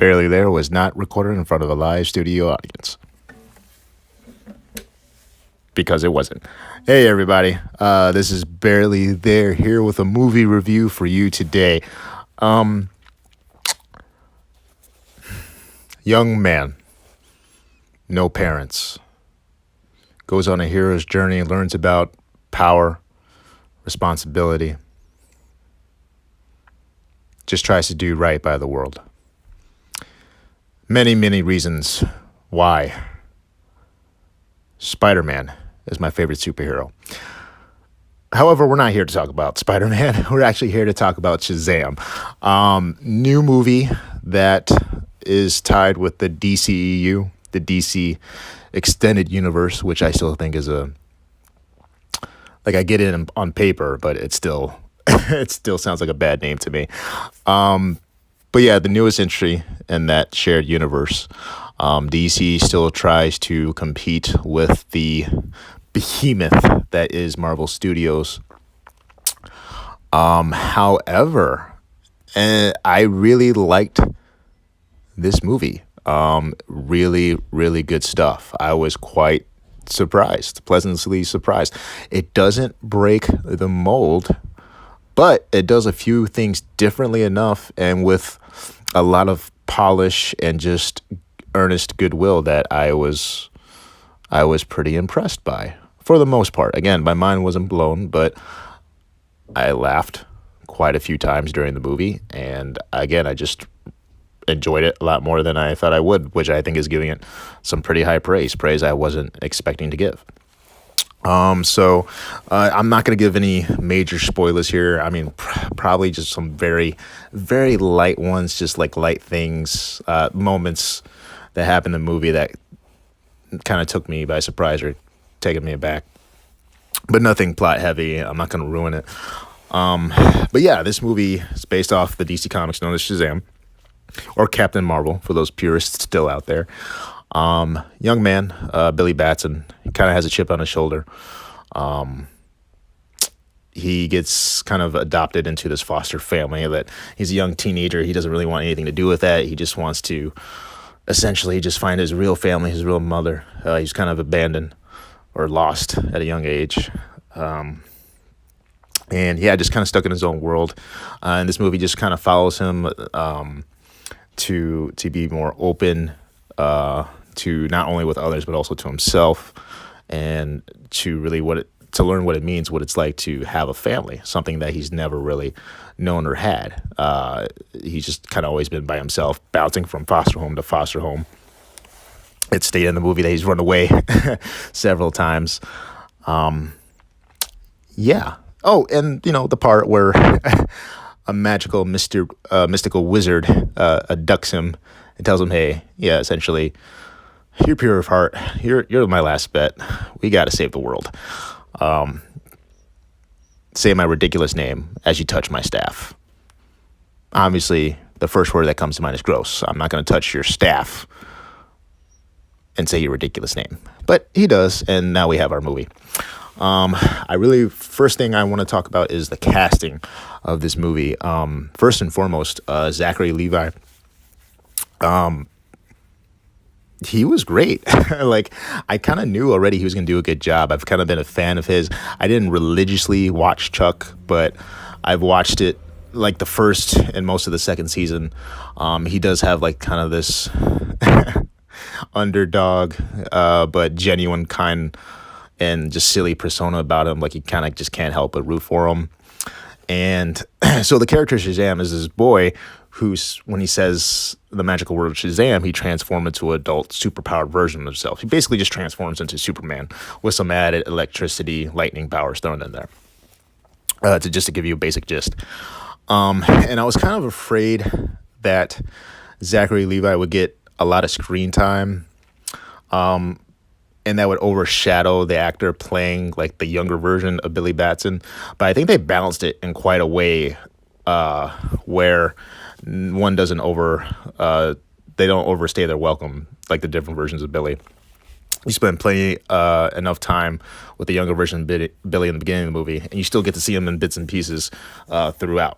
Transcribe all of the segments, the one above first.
Barely There was not recorded in front of a live studio audience. Because it wasn't. Hey, everybody. This is Barely There here with a movie review for you today. Young man, no parents, goes on a hero's journey, learns about power, responsibility, just tries to do right by the world. Many, many reasons why Spider-Man is my favorite superhero. However, we're not here to talk about Spider-Man. We're actually here to talk about Shazam. New movie that is tied with the DCEU, the DC Extended Universe, which I still think is I get it on paper, but it still sounds like a bad name to me. But yeah, the newest entry in that shared universe. DC still tries to compete with the behemoth that is Marvel Studios. However, I really liked this movie. Really, really good stuff. I was quite surprised, pleasantly surprised. It doesn't break the mold, but it does a few things differently enough and with a lot of polish and just earnest goodwill that I was pretty impressed by for the most part. Again, my mind wasn't blown, but I laughed quite a few times during the movie. And again, I just enjoyed it a lot more than I thought I would, which I think is giving it some pretty high praise I wasn't expecting to give. So I'm not going to give any major spoilers here. I mean, probably just some very, very light ones, just like light things, moments that happened in the movie that kind of took me by surprise or taken me aback. But nothing plot heavy. I'm not going to ruin it. But yeah, this movie is based off the DC Comics known as Shazam, or Captain Marvel for those purists still out there. Young man, Billy Batson, he kind of has a chip on his shoulder. He gets kind of adopted into this foster family that he's a young teenager. He doesn't really want anything to do with that. He just wants to essentially just find his real family, his real mother. He's kind of abandoned or lost at a young age. And yeah, just kind of stuck in his own world. And this movie just kind of follows him, to be more open, to not only with others, but also to himself, and to really to learn what it means, what it's like to have a family, something that he's never really known or had. He's just kind of always been by himself, bouncing from foster home to foster home. It's stated in the movie that he's run away several times. Yeah. Oh, and the part where a magical mystical wizard abducts him and tells him, "Hey, yeah, essentially, you're pure of heart. You're my last bet. We got to save the world. Say my ridiculous name as you touch my staff." Obviously, the first word that comes to mind is gross. I'm not going to touch your staff and say your ridiculous name. But he does, and now we have our movie. First thing I want to talk about is the casting of this movie. First and foremost, Zacharylevi. He was great. I kind of knew already he was going to do a good job. I've kind of been a fan of his. I didn't religiously watch Chuck, but I've watched it like the first and most of the second season. He does have kind of this underdog, but genuine kind and just silly persona about him. Like, you kind of just can't help but root for him. And so the character Shazam is this boy who's, when he says the magical word Shazam, he transforms into an adult superpowered version of himself. He basically just transforms into Superman with some added electricity, lightning powers thrown in there. To give you a basic gist. And I was kind of afraid that Zacharylevi would get a lot of screen time. And that would overshadow the actor playing the younger version of Billy Batson. But I think they balanced it in quite a way where one doesn't they don't overstay their welcome like the different versions of Billy. You spend plenty enough time with the younger version of Billy in the beginning of the movie, and you still get to see him in bits and pieces throughout.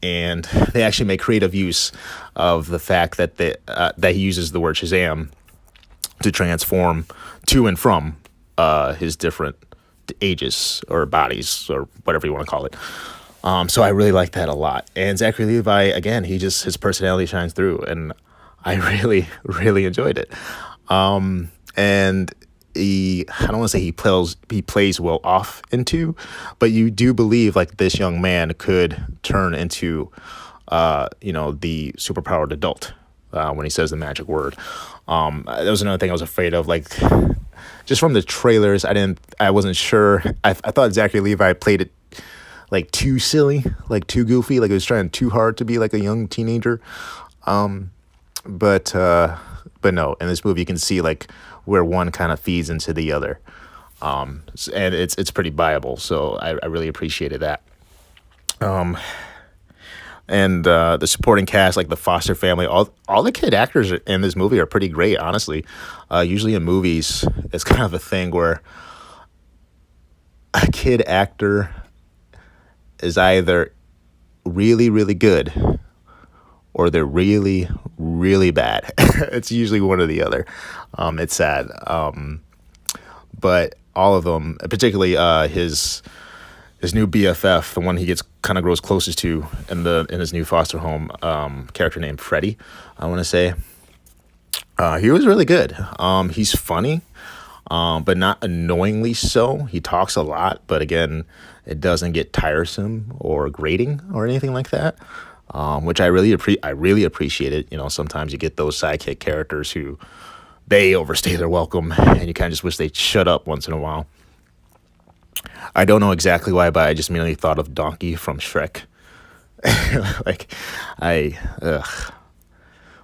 and they actually make creative use of the fact that that he uses the word Shazam to transform to and from his different ages or bodies or whatever you want to call it. So I really like that a lot. And Zachary Levi, again, his personality shines through, and I really, really enjoyed it. And I don't want to say he plays well off into, but you do believe like this young man could turn into, the superpowered adult when he says the magic word. That was another thing I was afraid of, like just from the trailers. I wasn't sure. I thought Zachary Levi played it like too silly, like too goofy, like it was trying too hard to be like a young teenager. But no, in this movie you can see like where one kind of feeds into the other. And it's pretty viable. So I really appreciated that. And the supporting cast, like the foster family, all the kid actors in this movie are pretty great, honestly. Usually in movies, it's kind of a thing where a kid actor is either really, really good or they're really, really bad. It's usually one or the other. It's sad. But all of them, particularly his new BFF, the one he kind of grows closest to in his new foster home, character named Freddie, I want to say. He was really good. He's funny, but not annoyingly so. He talks a lot, but again, it doesn't get tiresome or grating or anything like that, which I really appreciate it. Sometimes you get those sidekick characters who they overstay their welcome, and you kind of just wish they'd shut up once in a while. I don't know exactly why, but I just immediately thought of Donkey from Shrek.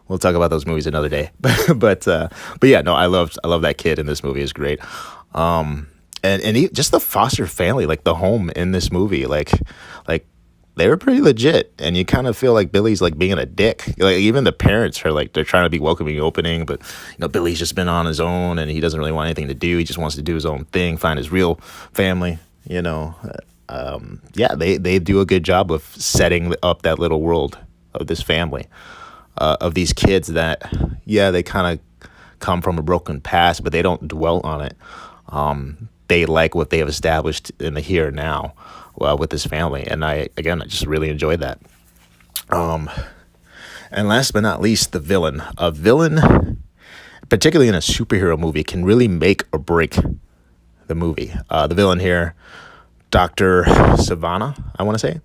We'll talk about those movies another day. but yeah, no, I love that kid in this movie. Is great. And just the foster family, like the home in this movie, like they were pretty legit, and you kind of feel like Billy's like being a dick. Like even the parents are like they're trying to be welcoming, opening, but Billy's just been on his own, and he doesn't really want anything to do. He just wants to do his own thing, find his real family. They do a good job of setting up that little world of this family, of these kids that, they kind of come from a broken past, but they don't dwell on it. They like what they have established in the here and now with this family. And I just really enjoyed that. And last but not least, the villain. A villain, particularly in a superhero movie, can really make or break the movie. The villain here, Dr. Savannah, I want to say,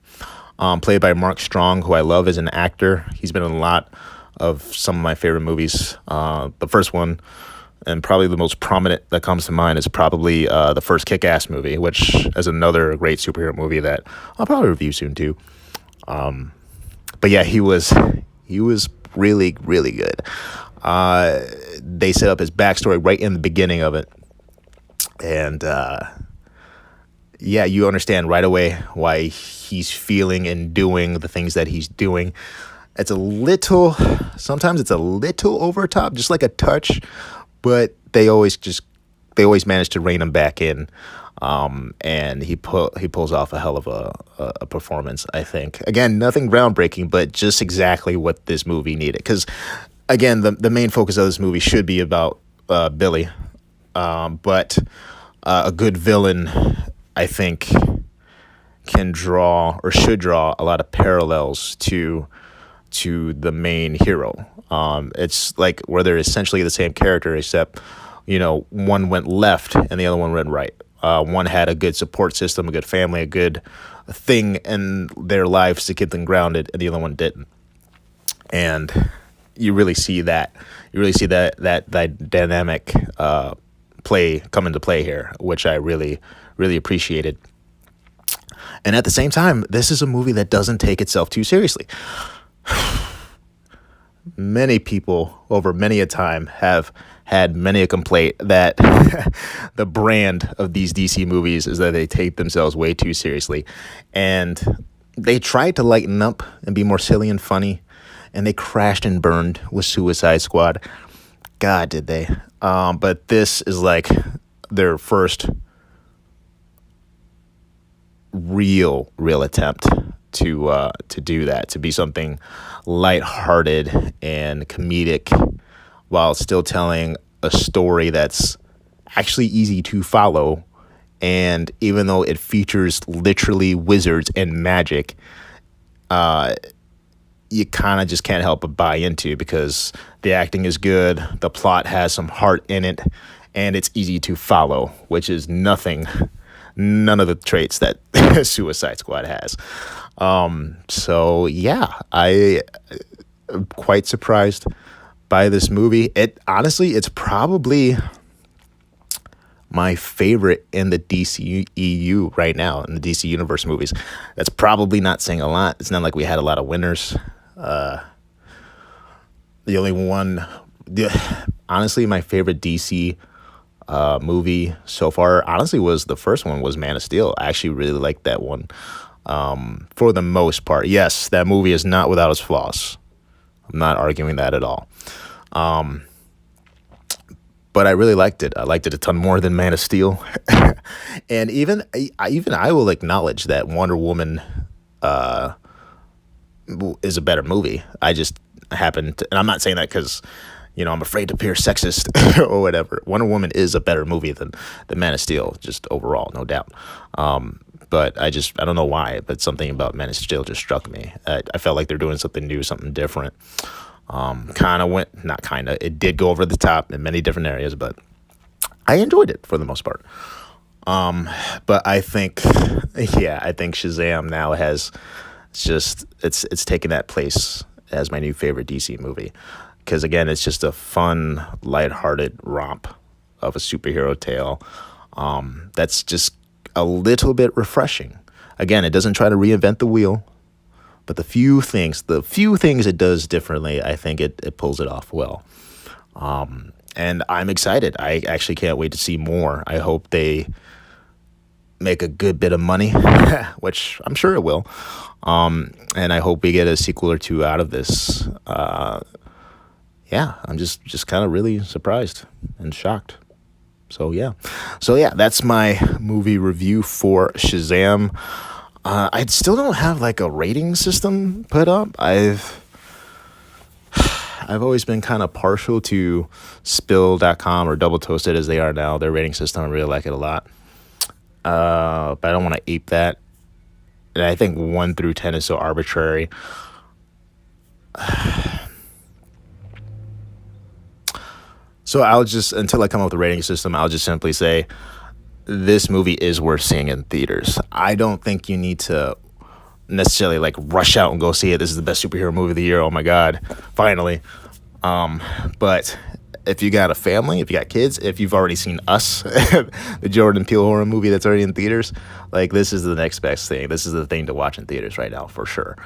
played by Mark Strong, who I love as an actor. He's been in a lot of some of my favorite movies. The first one, and probably the most prominent that comes to mind, is probably the first Kick-Ass movie, which is another great superhero movie that I'll probably review soon too. But yeah, he was really, really good. They set up his backstory right in the beginning of it. And you understand right away why he's feeling and doing the things that he's doing. Sometimes it's a little over top, just like a touch, but they always manage to rein him back in. And he pulls off a hell of a performance, I think. Again, nothing groundbreaking, but just exactly what this movie needed. Because again, the main focus of this movie should be about Billy. But a good villain, I think, can draw or should draw a lot of parallels to the main hero. It's like where they're essentially the same character, except one went left and the other one went right. One had a good support system, a good family, a good thing in their lives to keep them grounded, and the other one didn't. And you really see that. You really see that dynamic come into play here, which I really, really appreciated. And at the same time, this is a movie that doesn't take itself too seriously. Many people over many a time have had many a complaint that the brand of these DC movies is that they take themselves way too seriously. And they tried to lighten up and be more silly and funny, and they crashed and burned with Suicide Squad. God, did they. But this is like their first real attempt to do that, to be something lighthearted and comedic while still telling a story that's actually easy to follow. And even though it features literally wizards and magic, you kind of just can't help but buy into, because the acting is good, the plot has some heart in it, and it's easy to follow, which is none of the traits that Suicide Squad has. So yeah, I am quite surprised by this movie. It honestly, it's probably my favorite in the DCEU right now, in the DC Universe movies. That's probably not saying a lot. It's not like we had a lot of winners. The only one, honestly, my favorite DC movie so far, honestly, was the first one, was Man of Steel. I actually really liked that one, for the most part. Yes, that movie is not without its flaws. I'm not arguing that at all. But I really liked it. I liked it a ton more than Man of Steel. And even I will acknowledge that Wonder Woman is a better movie. I just happen to, and I'm not saying that because, I'm afraid to appear sexist or whatever. Wonder Woman is a better movie than Man of Steel, just overall, no doubt. But I don't know why, but something about Man of Steel just struck me. I felt like they're doing something new, something different. It did go over the top in many different areas, but I enjoyed it for the most part. But I think Shazam now has it's taken that place as my new favorite DC movie. Because again, it's just a fun, lighthearted romp of a superhero tale. That's just a little bit refreshing. Again, it doesn't try to reinvent the wheel. But the few things it does differently, I think it pulls it off well. And I'm excited. I actually can't wait to see more. I hope they make a good bit of money, which I'm sure it will. And I hope we get a sequel or two out of this. I'm just kind of really surprised and shocked. So yeah, that's my movie review for Shazam. I still don't have like a rating system put up. I've always been kind of partial to Spill.com or Double Toasted as they are now. Their rating system, I really like it a lot. But I don't want to ape that. And I think 1 through 10 is so arbitrary. So until I come up with a rating system, I'll just simply say, this movie is worth seeing in theaters. I don't think you need to necessarily rush out and go see it. This is the best superhero movie of the year. Oh my God, finally. But if you got a family, if you got kids, if you've already seen Us, the Jordan Peele horror movie that's already in theaters, this is the next best thing. This is the thing to watch in theaters right now for sure.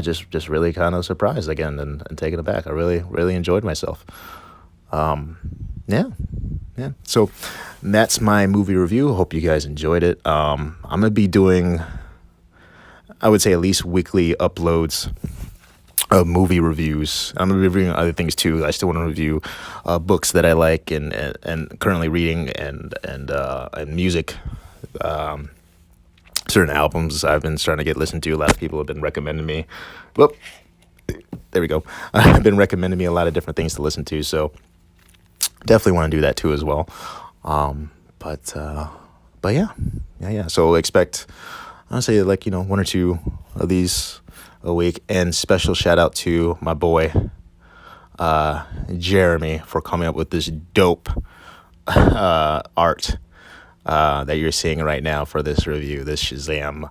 Just really kind of surprised again and taken aback. I really, really enjoyed myself. So that's my movie review. Hope you guys enjoyed it. I'm gonna be doing, I would say, at least weekly uploads of movie reviews. I'm gonna be reviewing other things too. I still want to review books that I like and currently reading and music. Certain albums I've been starting to get listened to. A lot of people have been recommending me. Well, there we go. I've been recommending me a lot of different things to listen to. So definitely want to do that too as well. But yeah. So expect, I'll say 1 or 2 of these a week. And special shout out to my boy, Jeremy, for coming up with this dope art that you're seeing right now for this review, this Shazam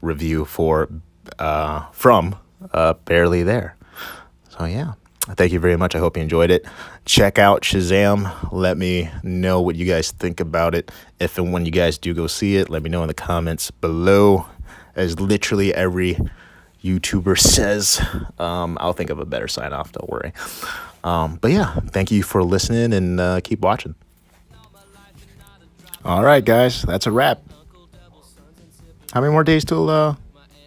review from Barely There. So yeah. Thank you very much. I hope you enjoyed it. Check out Shazam. Let me know what you guys think about it. If and when you guys do go see it, let me know in the comments below. As literally every YouTuber says, I'll think of a better sign off. Don't worry. But yeah, thank you for listening and keep watching. All right, guys, that's a wrap. How many more days till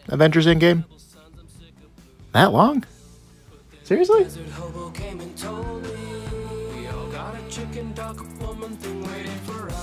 Avengers Endgame? That long? Seriously? Hobo came and told me we all got a chicken duck woman thing waiting for us.